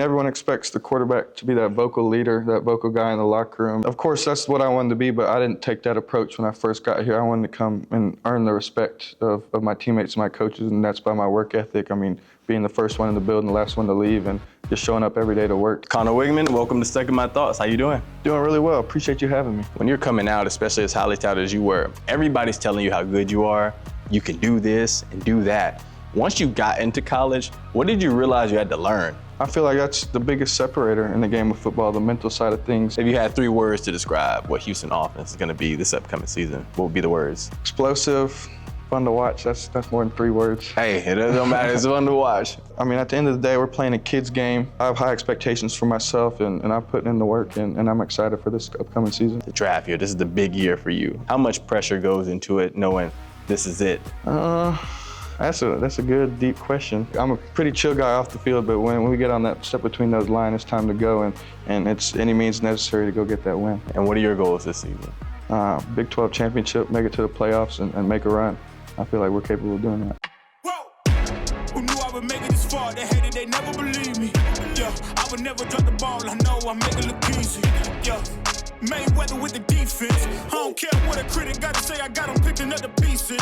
Everyone expects the quarterback to be that vocal leader, that vocal guy in the locker room. Of course, that's what I wanted to be, but I didn't take that approach when I first got here. I wanted to come and earn the respect of my teammates and my coaches, and that's by my work ethic. I mean, being the first one in the building, the last one to leave, and just showing up every day to work. Connor Weigman, welcome to Stuckey My Thoughts. How you doing? Doing really well. Appreciate you having me. When you're coming out, especially as highly touted as you were, everybody's telling you how good you are. You can do this and do that. Once you got into college, what did you realize you had to learn? I feel like that's the biggest separator in the game of football, the mental side of things. If you had 3 words to describe what Houston offense is going to be this upcoming season, what would be the words? Explosive, fun to watch. That's more than 3 words. Hey, it doesn't matter. It's fun to watch. I mean, at the end of the day, we're playing a kid's game. I have high expectations for myself, and I'm putting in the work, and I'm excited for this upcoming season. The draft year, this is the big year for you. How much pressure goes into it knowing this is it? That's a good, deep question. I'm a pretty chill guy off the field, but when we get on that step between those lines, it's time to go, and it's any means necessary to go get that win. And what are your goals this season? Big 12 championship, make it to the playoffs, and make a run. I feel like we're capable of doing that. Whoa! Who knew I would make it this far? They hated, they never believed me. Yeah, I would never drop the ball. I know I make it look easy. Yeah. Mayweather with the defense. I don't care what a critic got to say, I got them picking up the pieces.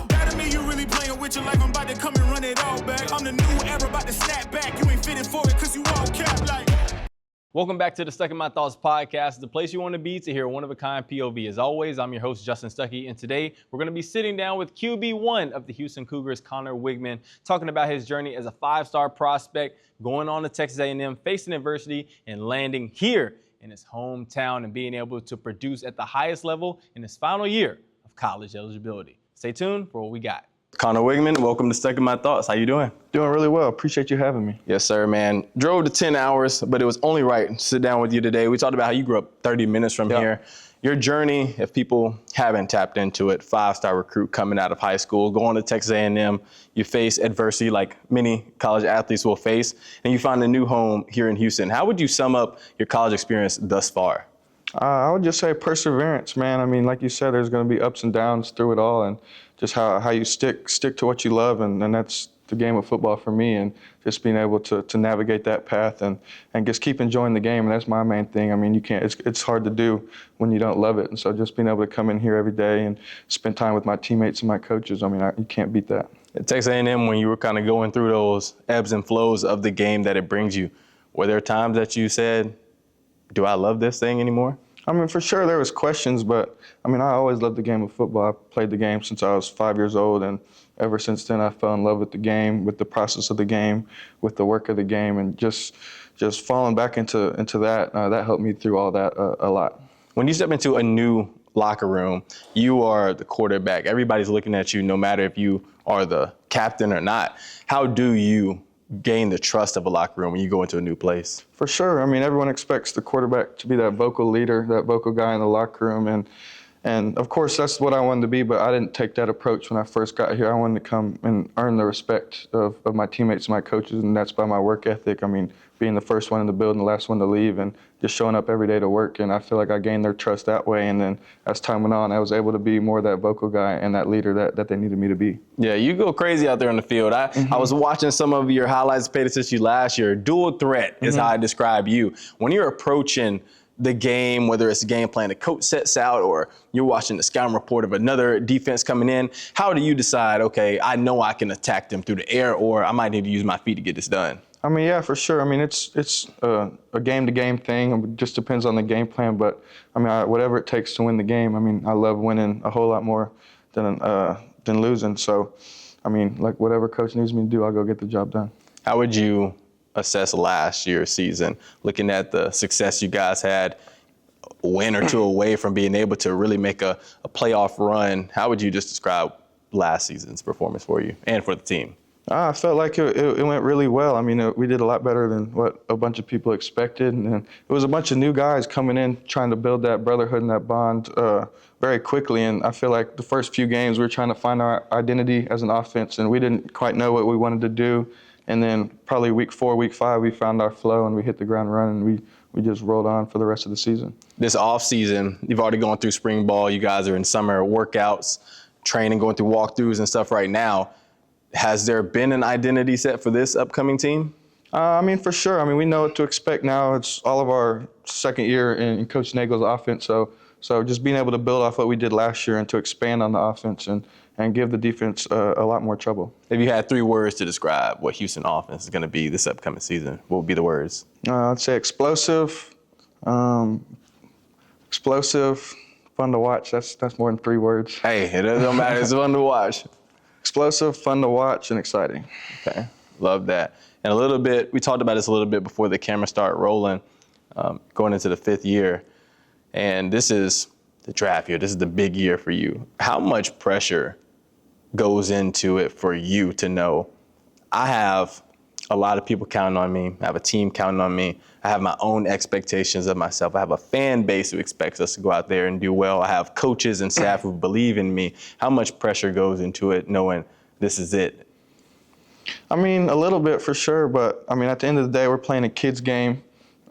That to me, you really playing with your life. I'm about to come and run it all back. I'm the new era, about to snap back. You ain't fitted for it, cause you all cap like. Welcome back to the Stuckey My Thoughts podcast, the place you want to be to hear one-of-a-kind POV. As always, I'm your host, Justin Stuckey, and today we're going to be sitting down with QB1 of the Houston Cougars, Connor Weigman, talking about his journey as a 5-star prospect, going on to Texas A&M, facing adversity, and landing here in his hometown and being able to produce at the highest level in his final year of college eligibility. Stay tuned for what we got. Connor Weigman, welcome to Stuckey My Thoughts. How you doing? Doing really well. Appreciate you having me. Yes, sir, man. Drove to 10 hours, but it was only right to sit down with you today. We talked about how you grew up 30 minutes from here. Your journey, if people haven't tapped into it, 5-star recruit coming out of high school, going to Texas A&M, you face adversity like many college athletes will face, and you find a new home here in Houston. How would you sum up your college experience thus far? I would just say perseverance, man. I mean, like you said, there's going to be ups and downs through it all, and just how you stick to what you love, and that's the game of football for me, and just being able to navigate that path and just keep enjoying the game, and that's my main thing. I mean, you can't. It's hard to do when you don't love it, and so just being able to come in here every day and spend time with my teammates and my coaches, I mean, you can't beat that. At Texas A&M, when you were kind of going through those ebbs and flows of the game that it brings you, were there times that you said, do I love this thing anymore? I mean, for sure there was questions, but I mean, I always loved the game of football. I played the game since I was 5 years old, and ever since then I fell in love with the game, with the process of the game, with the work of the game, and just falling back into that, that helped me through all that a lot. When you step into a new locker room, you are the quarterback. Everybody's looking at you no matter if you are the captain or not. How do you gain the trust of a locker room when you go into a new place? For sure. I mean, everyone expects the quarterback to be that vocal leader, that vocal guy in the locker room, and of course that's what I wanted to be, but I didn't take that approach when I first got here. I wanted to come and earn the respect of my teammates and my coaches, and that's by my work ethic. I mean, being the first one in the building, the last one to leave, and just showing up every day to work, and I feel like I gained their trust that way, and then as time went on, I was able to be more that vocal guy and that leader that they needed me to be. Yeah, you go crazy out there on the field. I was watching some of your highlights paid since you last year. Dual threat is how I describe you. When you're approaching the game, whether it's a game plan the coach sets out or you're watching the scouting report of another defense coming in, how do you decide, okay, I know I can attack them through the air, or I might need to use my feet to get this done? I mean, yeah, for sure. I mean, it's a game-to-game thing. It just depends on the game plan. But, I mean, whatever it takes to win the game. I mean, I love winning a whole lot more than losing. So, I mean, like whatever coach needs me to do, I'll go get the job done. How would you assess last year's season, looking at the success you guys had, a win or two away from being able to really make a playoff run? How would you just describe last season's performance for you and for the team? I felt like it went really well. I mean, we did a lot better than what a bunch of people expected. And it was a bunch of new guys coming in, trying to build that brotherhood and that bond very quickly. And I feel like the first few games, we were trying to find our identity as an offense, and we didn't quite know what we wanted to do. And then probably week 4, week 5, we found our flow and we hit the ground running. We just rolled on for the rest of the season. This off season, you've already gone through spring ball. You guys are in summer workouts, training, going through walkthroughs and stuff right now. Has there been an identity set for this upcoming team? I mean, for sure. I mean, we know what to expect now. It's all of our second year in Coach Nagel's offense. So just being able to build off what we did last year and to expand on the offense and give the defense a lot more trouble. If you had 3 words to describe what Houston offense is going to be this upcoming season, what would be the words? I'd say explosive, fun to watch. That's more than 3 words. Hey, it doesn't matter. It's fun to watch. Explosive, fun to watch, and exciting. Okay, love that. And a little bit, we talked about this a little bit before the camera started rolling, going into the 5th year. And this is the draft year. This is the big year for you. How much pressure goes into it for you to know I have a lot of people counting on me. I have a team counting on me. I have my own expectations of myself. I have a fan base who expects us to go out there and do well. I have coaches and staff who believe in me. How much pressure goes into it knowing this is it? I mean, a little bit for sure, but I mean, at the end of the day, we're playing a kids game,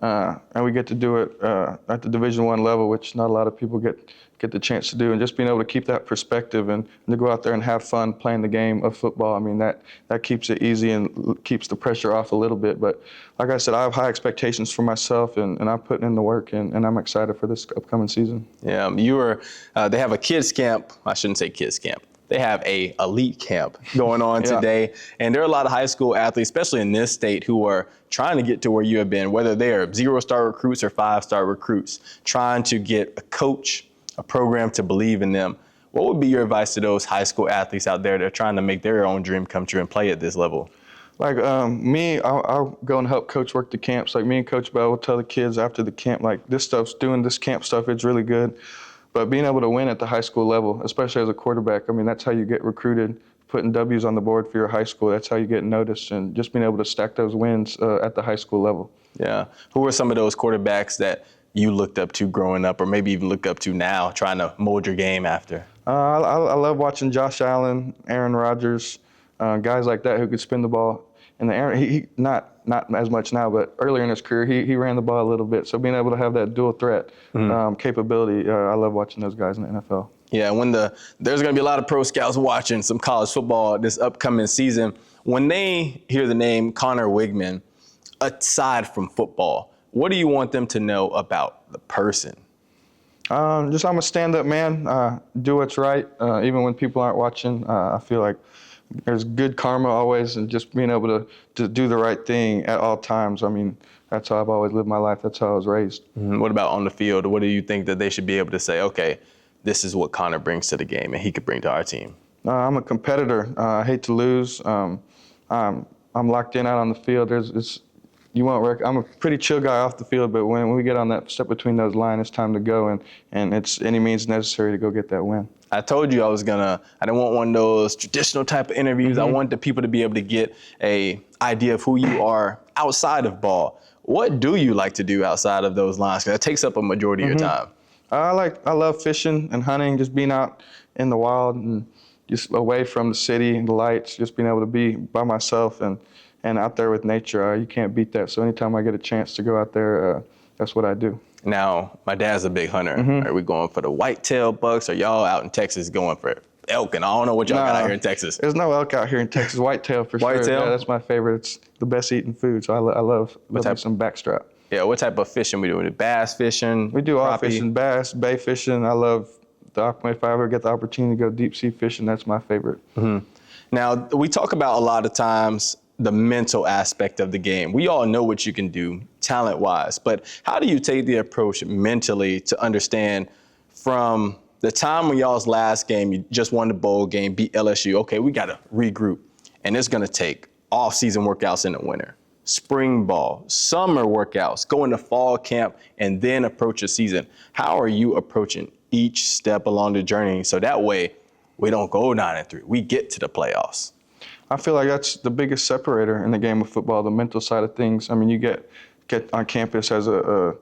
and we get to do it at the Division I level, which not a lot of people get the chance to do. And just being able to keep that perspective and to go out there and have fun playing the game of football, I mean, that keeps it easy and keeps the pressure off a little bit. But like I said, I have high expectations for myself, and I'm putting in the work, and I'm excited for this upcoming season. Yeah, they have a kids camp. I shouldn't say kids camp. They have a elite camp going on today. And there are a lot of high school athletes, especially in this state, who are trying to get to where you have been, whether they are 0-star recruits or 5-star recruits, trying to get a coach, a program to believe in them. What would be your advice to those high school athletes out there that are trying to make their own dream come true and play at this level? Like me, I'll go and help Coach work the camps. Like me and Coach Bell will tell the kids after the camp, like this camp stuff, it's really good. But being able to win at the high school level, especially as a quarterback, I mean, that's how you get recruited, putting W's on the board for your high school. That's how you get noticed, and just being able to stack those wins at the high school level. Yeah. Who are some of those quarterbacks that you looked up to growing up, or maybe even look up to now, trying to mold your game after? I love watching Josh Allen, Aaron Rodgers, guys like that who could spin the ball in the air. He not as much now, but earlier in his career, he ran the ball a little bit. So being able to have that dual threat capability, I love watching those guys in the NFL. Yeah, there's going to be a lot of pro scouts watching some college football this upcoming season. When they hear the name Connor Weigman, aside from football, what do you want them to know about the person? I'm a stand-up man, do what's right, even when people aren't watching. I feel like there's good karma always, and just being able to do the right thing at all times. I mean, that's how I've always lived my life. That's how I was raised. What about on the field? What do you think that they should be able to say, okay, this is what Connor brings to the game and he could bring to our team? I'm a competitor. I hate to lose. I'm locked in out on the field. I'm a pretty chill guy off the field, but when we get on that step between those lines, it's time to go, and it's any means necessary to go get that win. I told you I didn't want one of those traditional type of interviews. I want the people to be able to get a idea of who you are outside of ball. What do you like to do outside of those lines? Because that takes up a majority of your time. I love fishing and hunting, just being out in the wild and just away from the city and the lights, just being able to be by myself and out there with nature. You can't beat that. So anytime I get a chance to go out there, that's what I do. Now, my dad's a big hunter. Are we going for the whitetail bucks, or y'all out in Texas going for elk? And I don't know what y'all got out here in Texas. There's no elk out here in Texas. Whitetail for sure. Whitetail? Yeah, that's my favorite. It's the best eating food, so I love some backstrap. Yeah, what type of fishing we doing? Bass fishing? We do all crappie? fishing, bass, bay fishing. I love if I ever get the opportunity to go deep sea fishing, that's my favorite. Now, we talk about a lot of times the mental aspect of the game. We all know what you can do talent-wise, but how do you take the approach mentally to understand from the time when y'all's last game, you just won the bowl game, beat LSU, okay, we got to regroup, and it's going to take off-season workouts in the winter, spring ball, summer workouts, go into fall camp, and then approach a season. How are you approaching each step along the journey so that way we don't go 9-3, we get to the playoffs? I feel like that's the biggest separator in the game of football, the mental side of things. I mean, you get on campus as a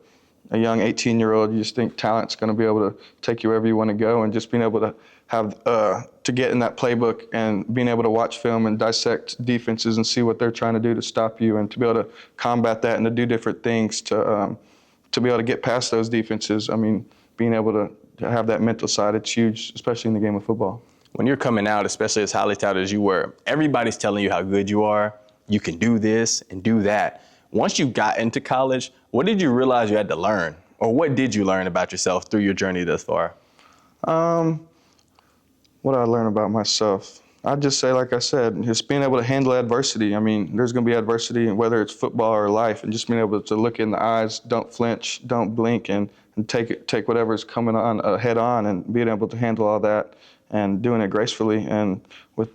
young 18-year-old, you just think talent's going to be able to take you wherever you want to go, and just being able to have to get in that playbook and being able to watch film and dissect defenses and see what they're trying to do to stop you, and to be able to combat that and to do different things to be able to get past those defenses. I mean, being able to have that mental side, it's huge, especially in the game of football. When you're coming out, especially as highly touted as you were, everybody's telling you how good you are, you can do this and do that. Once you got into college, what did you realize you had to learn? Or what did you learn about yourself through your journey thus far? What did I learn about myself? I'd just say, like I said, just being able to handle adversity. I mean, there's going to be adversity, whether it's football or life, and just being able to look in the eyes, don't flinch, don't blink, and take whatever's coming on head on, and being able to handle all that and doing it gracefully and with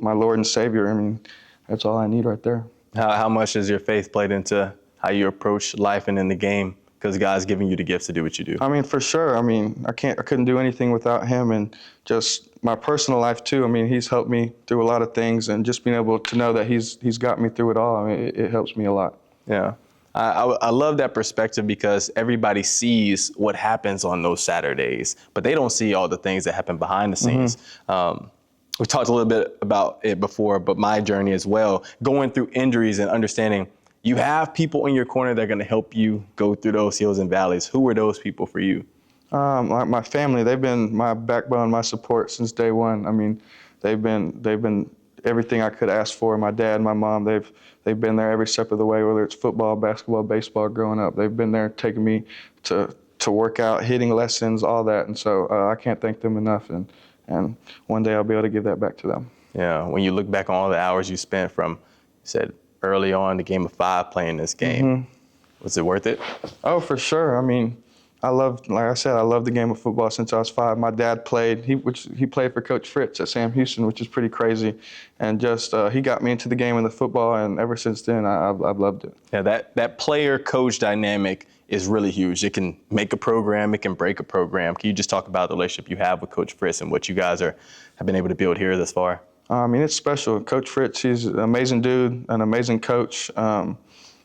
my Lord and Savior. I mean, that's all I need right there. How much has your faith played into how you approach life and in the game? Because God's giving you the gifts to do what you do. I mean, for sure. I mean, I couldn't do anything without him, and just my personal life too. I mean, he's helped me through a lot of things, and just being able to know that he's got me through it all. I mean, it helps me a lot. Yeah. I love that perspective because everybody sees what happens on those Saturdays, but they don't see all the things that happen behind the scenes. We talked a little bit about it before, but my journey as well, going through injuries and understanding you have people in your corner that are going to help you go through those hills and valleys. Who were those people for you? My family, they've been my backbone, my support since day one. I mean, they've been everything I could ask for. My dad, my mom, they've been there every step of the way, whether it's football, basketball, baseball growing up. They've been there taking me to work out, hitting lessons, all that. And so I can't thank them enough. And one day I'll be able to give that back to them. Yeah, when you look back on all the hours you spent from, you said early on, the game of 5 playing this game, was it worth it? Oh, for sure. I mean, like I said, I loved the game of football since I was 5. My dad played, he played for Coach Fritz at Sam Houston, which is pretty crazy. And just, he got me into the game of the football, and ever since then, I've loved it. Yeah, that player-coach dynamic is really huge. It can make a program, it can break a program. Can you just talk about the relationship you have with Coach Fritz and what you guys have been able to build here thus far? I mean, it's special. Coach Fritz, he's an amazing dude, an amazing coach. And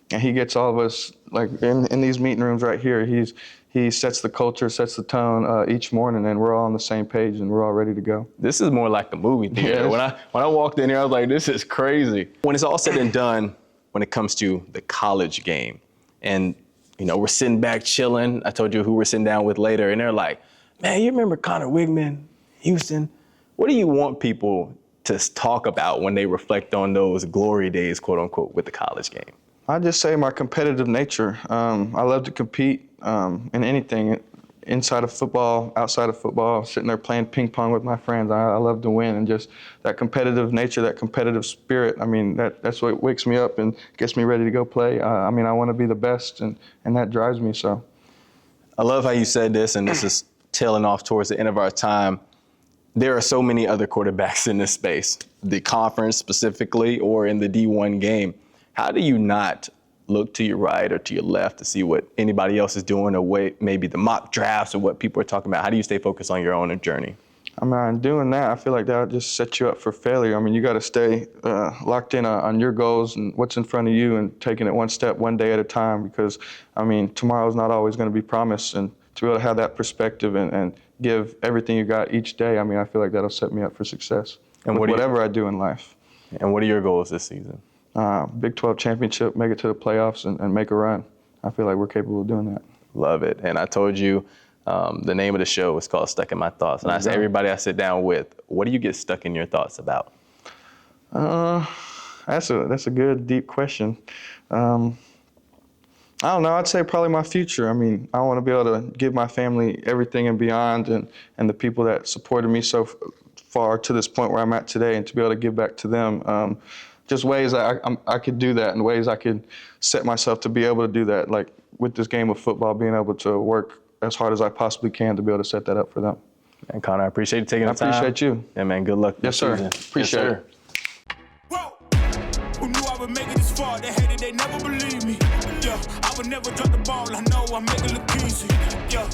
he gets all of us, like in these meeting rooms right here, he sets the culture, sets the tone each morning, and we're all on the same page and we're all ready to go. This is more like a movie theater. Yes. When I walked in here, I was like, this is crazy. When it's all said and done, when it comes to the college game, and we're sitting back chilling. I told you who we're sitting down with later, and they're like, man, you remember Connor Weigman, Houston? What do you want people to talk about when they reflect on those glory days, quote unquote, with the college game? I just say my competitive nature. I love to compete in anything, inside of football, outside of football, sitting there playing ping pong with my friends. I love to win, and just that competitive nature, that competitive spirit. I mean, that's what wakes me up and gets me ready to go play. I mean, I want to be the best, and that drives me. So, I love how you said this, and this is tailing off towards the end of our time. There are so many other quarterbacks in this space, the conference specifically, or in the D1 game. How do you not look to your right or to your left to see what anybody else is doing, or maybe the mock drafts or what people are talking about? How do you stay focused on your own journey? I mean, doing that, I feel like that just sets you up for failure. I mean, you got to stay locked in on your goals and what's in front of you, and taking it one step, one day at a time, because, I mean, tomorrow's not always going to be promised. And to be able to have that perspective and give everything you got each day, I mean, I feel like that'll set me up for success and whatever I do in life. And what are your goals this season? Big 12 championship, make it to the playoffs, and make a run. I feel like we're capable of doing that. Love it. And I told you the name of the show is called Stuck in My Thoughts. And I say everybody I sit down with, what do you get stuck in your thoughts about? That's a good, deep question. I don't know. I'd say probably my future. I mean, I want to be able to give my family everything and beyond, and the people that supported me so far to this point where I'm at today, and to be able to give back to them. Just ways that I could do that, and ways I could set myself to be able to do that. Like with this game of football, being able to work as hard as I possibly can to be able to set that up for them. And Connor, I appreciate you taking the time. I appreciate you. Yeah, man. Good luck. Yes, sir. Appreciate it. Whoa. Who knew I would make it this far? They hated, they never believe me. Yeah, I would never drop the ball. I know I make it look easy. Yeah,